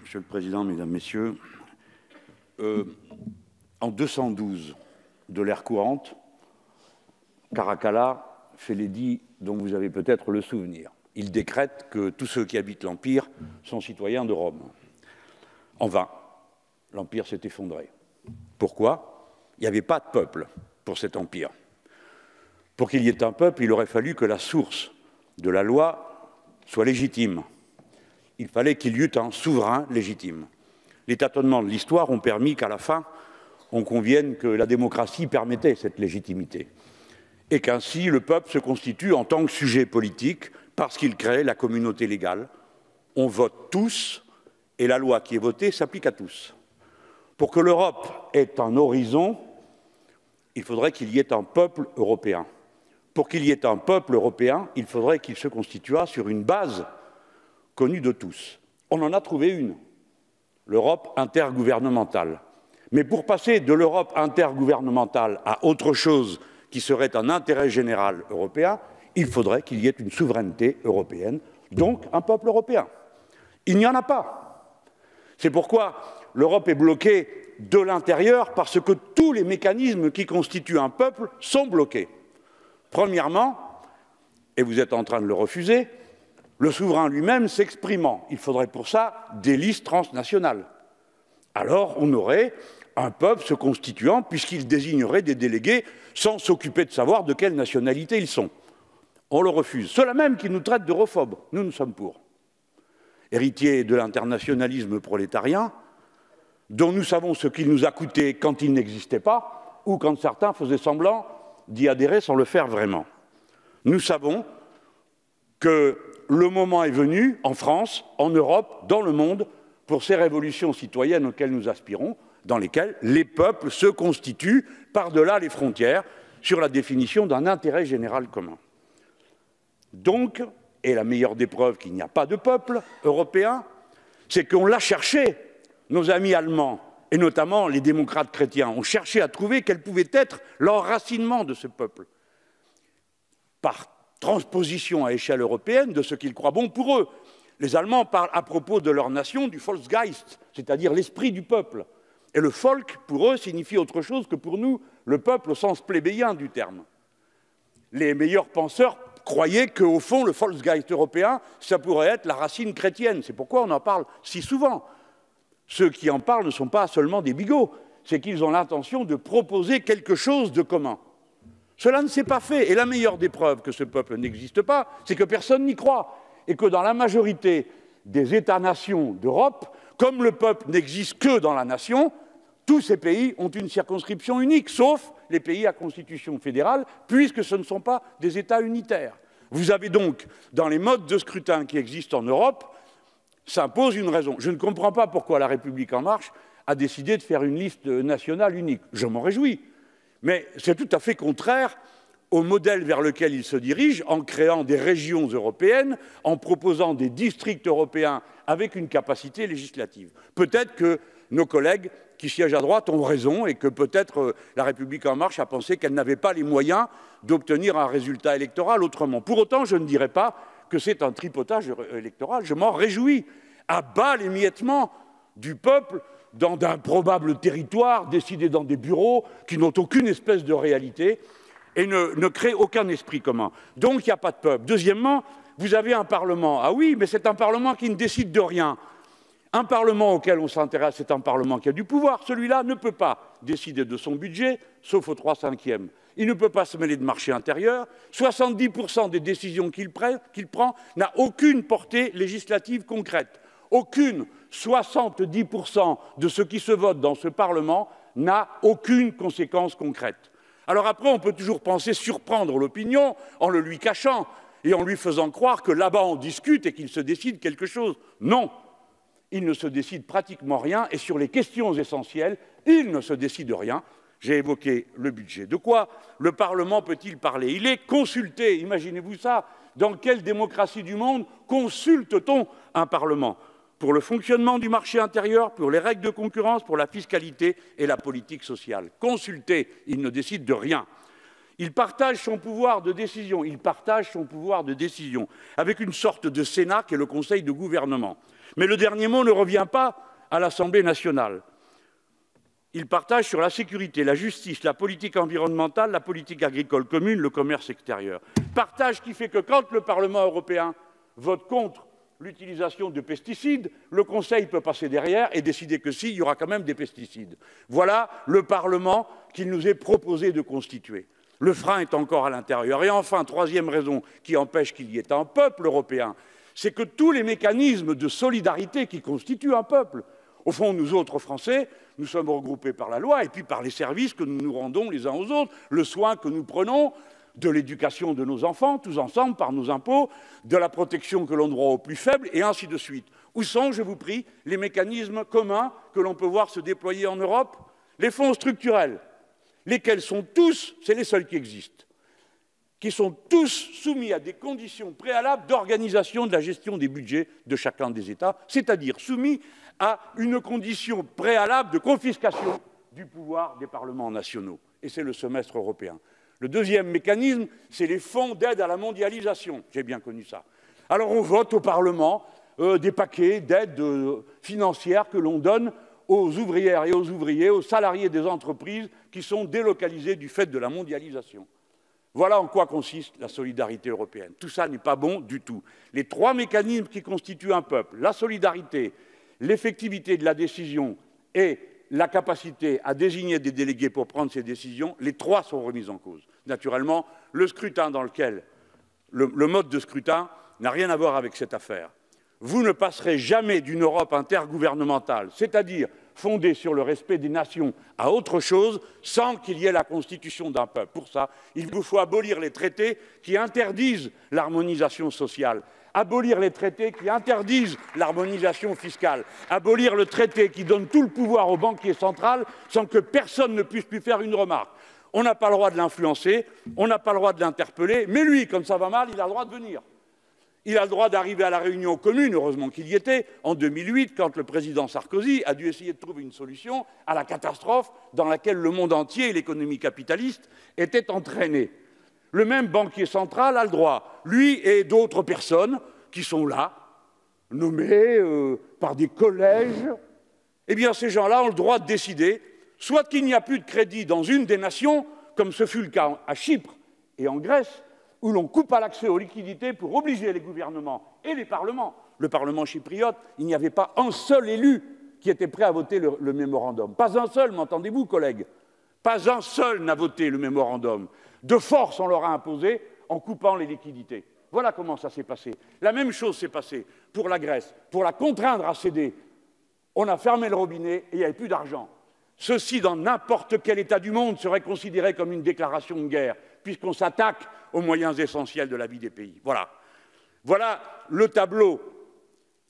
Monsieur le Président, Mesdames, Messieurs, en 212 de l'ère courante, Caracalla fait l'édit dont vous avez peut-être le souvenir. Il décrète que tous ceux qui habitent l'Empire sont citoyens de Rome. En vain, l'Empire s'est effondré. Pourquoi? Il n'y avait pas de peuple pour cet empire. Pour qu'il y ait un peuple, il aurait fallu que la source de la loi soit légitime. Il fallait qu'il y eût un souverain légitime. Les tâtonnements de l'histoire ont permis qu'à la fin, on convienne que la démocratie permettait cette légitimité et qu'ainsi le peuple se constitue en tant que sujet politique parce qu'il crée la communauté légale. On vote tous et la loi qui est votée s'applique à tous. Pour que l'Europe ait un horizon, il faudrait qu'il y ait un peuple européen. Pour qu'il y ait un peuple européen, il faudrait qu'il se constituât sur une base connue de tous. On en a trouvé une, l'Europe intergouvernementale. Mais pour passer de l'Europe intergouvernementale à autre chose qui serait un intérêt général européen, il faudrait qu'il y ait une souveraineté européenne, donc un peuple européen. Il n'y en a pas. C'est pourquoi l'Europe est bloquée de l'intérieur, parce que tous les mécanismes qui constituent un peuple sont bloqués. Premièrement, et vous êtes en train de le refuser, le souverain lui-même s'exprimant. Il faudrait pour ça des listes transnationales. Alors on aurait un peuple se constituant puisqu'il désignerait des délégués sans s'occuper de savoir de quelle nationalité ils sont. On le refuse. Ceux-là même qui nous traitent d'europhobes, nous sommes pour. Héritiers de l'internationalisme prolétarien, dont nous savons ce qu'il nous a coûté quand il n'existait pas ou quand certains faisaient semblant d'y adhérer sans le faire vraiment. Nous savons que le moment est venu, en France, en Europe, dans le monde, pour ces révolutions citoyennes auxquelles nous aspirons, dans lesquelles les peuples se constituent par-delà les frontières sur la définition d'un intérêt général commun. Donc, et la meilleure des preuves qu'il n'y a pas de peuple européen, c'est qu'on l'a cherché, nos amis allemands, et notamment les démocrates chrétiens, ont cherché à trouver quel pouvait être l'enracinement de ce peuple, par transposition à échelle européenne de ce qu'ils croient bon pour eux. Les Allemands parlent à propos de leur nation du Volksgeist, c'est-à-dire l'esprit du peuple. Et le Volk, pour eux, signifie autre chose que pour nous, le peuple au sens plébéien du terme. Les meilleurs penseurs croyaient qu'au fond, le Volksgeist européen, ça pourrait être la racine chrétienne. C'est pourquoi on en parle si souvent. Ceux qui en parlent ne sont pas seulement des bigots, c'est qu'ils ont l'intention de proposer quelque chose de commun. Cela ne s'est pas fait, et la meilleure des preuves que ce peuple n'existe pas, c'est que personne n'y croit, et que dans la majorité des États-nations d'Europe, comme le peuple n'existe que dans la nation, tous ces pays ont une circonscription unique, sauf les pays à constitution fédérale, puisque ce ne sont pas des États unitaires. Vous avez donc, dans les modes de scrutin qui existent en Europe, s'impose une raison. Je ne comprends pas pourquoi La République En Marche a décidé de faire une liste nationale unique. Je m'en réjouis. Mais c'est tout à fait contraire au modèle vers lequel il se dirige en créant des régions européennes, en proposant des districts européens avec une capacité législative. Peut-être que nos collègues qui siègent à droite ont raison et que peut-être La République En Marche a pensé qu'elle n'avait pas les moyens d'obtenir un résultat électoral autrement. Pour autant, je ne dirais pas que c'est un tripotage électoral, je m'en réjouis. À bas l'émiettement du peuple dans d'improbables territoires décidés dans des bureaux qui n'ont aucune espèce de réalité et ne créent aucun esprit commun. Donc il n'y a pas de peuple. Deuxièmement, vous avez un Parlement. Ah oui, mais c'est un Parlement qui ne décide de rien. Un Parlement auquel on s'intéresse, c'est un Parlement qui a du pouvoir. Celui-là ne peut pas décider de son budget, sauf aux 3/5. Il ne peut pas se mêler de marché intérieur. 70% des décisions qu'il prend n'a aucune portée législative concrète. Aucune. 70% de ce qui se vote dans ce Parlement n'a aucune conséquence concrète. Alors après, on peut toujours penser surprendre l'opinion en le lui cachant et en lui faisant croire que là-bas on discute et qu'il se décide quelque chose. Non, il ne se décide pratiquement rien et sur les questions essentielles, il ne se décide rien. J'ai évoqué le budget. De quoi le Parlement peut-il parler? Il est consulté, imaginez-vous ça. Dans quelle démocratie du monde consulte-t-on un Parlement? Pour le fonctionnement du marché intérieur, pour les règles de concurrence, pour la fiscalité et la politique sociale. Consulté, il ne décide de rien. Il partage son pouvoir de décision, avec une sorte de Sénat qui est le Conseil de gouvernement. Mais le dernier mot ne revient pas à l'Assemblée nationale. Il partage sur la sécurité, la justice, la politique environnementale, la politique agricole commune, le commerce extérieur. Partage qui fait que quand le Parlement européen vote contre l'utilisation de pesticides, le Conseil peut passer derrière et décider que si, il y aura quand même des pesticides. Voilà le Parlement qu'il nous est proposé de constituer. Le frein est encore à l'intérieur. Et enfin, troisième raison qui empêche qu'il y ait un peuple européen, c'est que tous les mécanismes de solidarité qui constituent un peuple, au fond, nous autres Français, nous sommes regroupés par la loi et puis par les services que nous nous rendons les uns aux autres, le soin que nous prenons, de l'éducation de nos enfants, tous ensemble, par nos impôts, de la protection que l'on doit aux plus faibles, et ainsi de suite. Où sont, je vous prie, les mécanismes communs que l'on peut voir se déployer en Europe? Les fonds structurels, lesquels sont tous, c'est les seuls qui existent, qui sont tous soumis à des conditions préalables d'organisation de la gestion des budgets de chacun des États, c'est-à-dire soumis à une condition préalable de confiscation du pouvoir des parlements nationaux. Et c'est le semestre européen. Le deuxième mécanisme, c'est les fonds d'aide à la mondialisation. J'ai bien connu ça. Alors on vote au Parlement des paquets d'aides financières que l'on donne aux ouvrières et aux ouvriers, aux salariés des entreprises qui sont délocalisés du fait de la mondialisation. Voilà en quoi consiste la solidarité européenne. Tout ça n'est pas bon du tout. Les trois mécanismes qui constituent un peuple, la solidarité, l'effectivité de la décision et la capacité à désigner des délégués pour prendre ces décisions, les trois sont remis en cause. Naturellement, le scrutin dans lequel, le mode de scrutin n'a rien à voir avec cette affaire. Vous ne passerez jamais d'une Europe intergouvernementale, c'est-à-dire fondée sur le respect des nations, à autre chose, sans qu'il y ait la constitution d'un peuple. Pour ça, il vous faut abolir les traités qui interdisent l'harmonisation sociale, abolir les traités qui interdisent l'harmonisation fiscale, abolir le traité qui donne tout le pouvoir au banquier central sans que personne ne puisse lui faire une remarque. On n'a pas le droit de l'influencer, on n'a pas le droit de l'interpeller, mais lui, comme ça va mal, il a le droit de venir. Il a le droit d'arriver à la réunion commune, heureusement qu'il y était, en 2008, quand le président Sarkozy a dû essayer de trouver une solution à la catastrophe dans laquelle le monde entier et l'économie capitaliste étaient entraînés. Le même banquier central a le droit, lui et d'autres personnes qui sont là, nommées par des collèges, eh bien ces gens-là ont le droit de décider, soit qu'il n'y a plus de crédit dans une des nations, comme ce fut le cas à Chypre et en Grèce, où l'on coupe à l'accès aux liquidités pour obliger les gouvernements et les parlements. Le Parlement chypriote, il n'y avait pas un seul élu qui était prêt à voter le mémorandum. Pas un seul, m'entendez-vous, collègues? Pas un seul n'a voté le mémorandum. De force, on leur a imposé en coupant les liquidités. Voilà comment ça s'est passé. La même chose s'est passée pour la Grèce. Pour la contraindre à céder, on a fermé le robinet et il n'y avait plus d'argent. Ceci, dans n'importe quel État du monde, serait considéré comme une déclaration de guerre, puisqu'on s'attaque aux moyens essentiels de la vie des pays. Voilà. Voilà le tableau.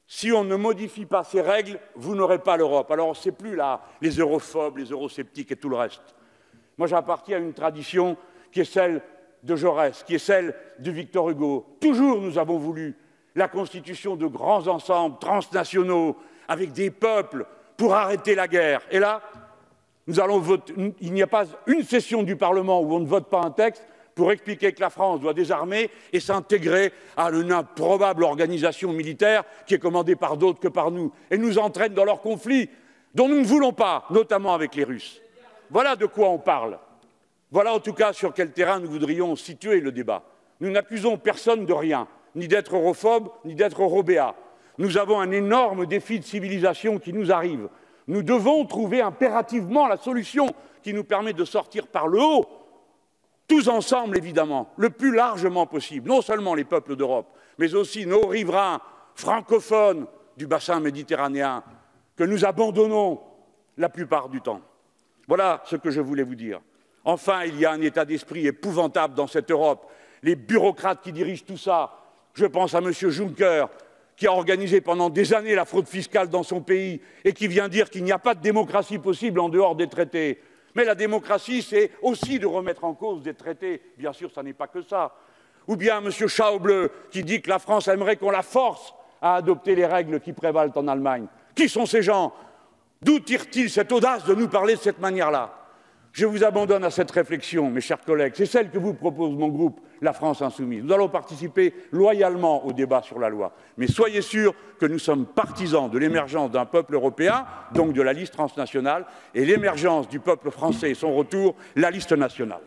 Si on ne modifie pas ces règles, vous n'aurez pas l'Europe. Alors, ce n'est plus là les europhobes, les eurosceptiques et tout le reste. Moi, j'appartiens à une tradition qui est celle de Jaurès, qui est celle de Victor Hugo. Toujours, nous avons voulu la constitution de grands ensembles transnationaux avec des peuples pour arrêter la guerre. Et là, nous allons voter. Il n'y a pas une session du Parlement où on ne vote pas un texte pour expliquer que la France doit désarmer et s'intégrer à une improbable organisation militaire qui est commandée par d'autres que par nous et nous entraîne dans leurs conflits dont nous ne voulons pas, notamment avec les Russes. Voilà de quoi on parle. Voilà en tout cas sur quel terrain nous voudrions situer le débat. Nous n'accusons personne de rien, ni d'être europhobe, ni d'être eurobéa. Nous avons un énorme défi de civilisation qui nous arrive. Nous devons trouver impérativement la solution qui nous permet de sortir par le haut, tous ensemble évidemment, le plus largement possible, non seulement les peuples d'Europe, mais aussi nos riverains francophones du bassin méditerranéen, que nous abandonnons la plupart du temps. Voilà ce que je voulais vous dire. Enfin, il y a un état d'esprit épouvantable dans cette Europe. Les bureaucrates qui dirigent tout ça, je pense à M. Juncker, qui a organisé pendant des années la fraude fiscale dans son pays et qui vient dire qu'il n'y a pas de démocratie possible en dehors des traités. Mais la démocratie, c'est aussi de remettre en cause des traités. Bien sûr, ça n'est pas que ça. Ou bien M. Schäuble, qui dit que la France aimerait qu'on la force à adopter les règles qui prévalent en Allemagne. Qui sont ces gens? D'où tirent-ils cette audace de nous parler de cette manière-là? Je vous abandonne à cette réflexion, mes chers collègues. C'est celle que vous propose mon groupe. la France insoumise. Nous allons participer loyalement au débat sur la loi. Mais soyez sûrs que nous sommes partisans de l'émergence d'un peuple européen, donc de la liste transnationale, et l'émergence du peuple français et son retour, la liste nationale.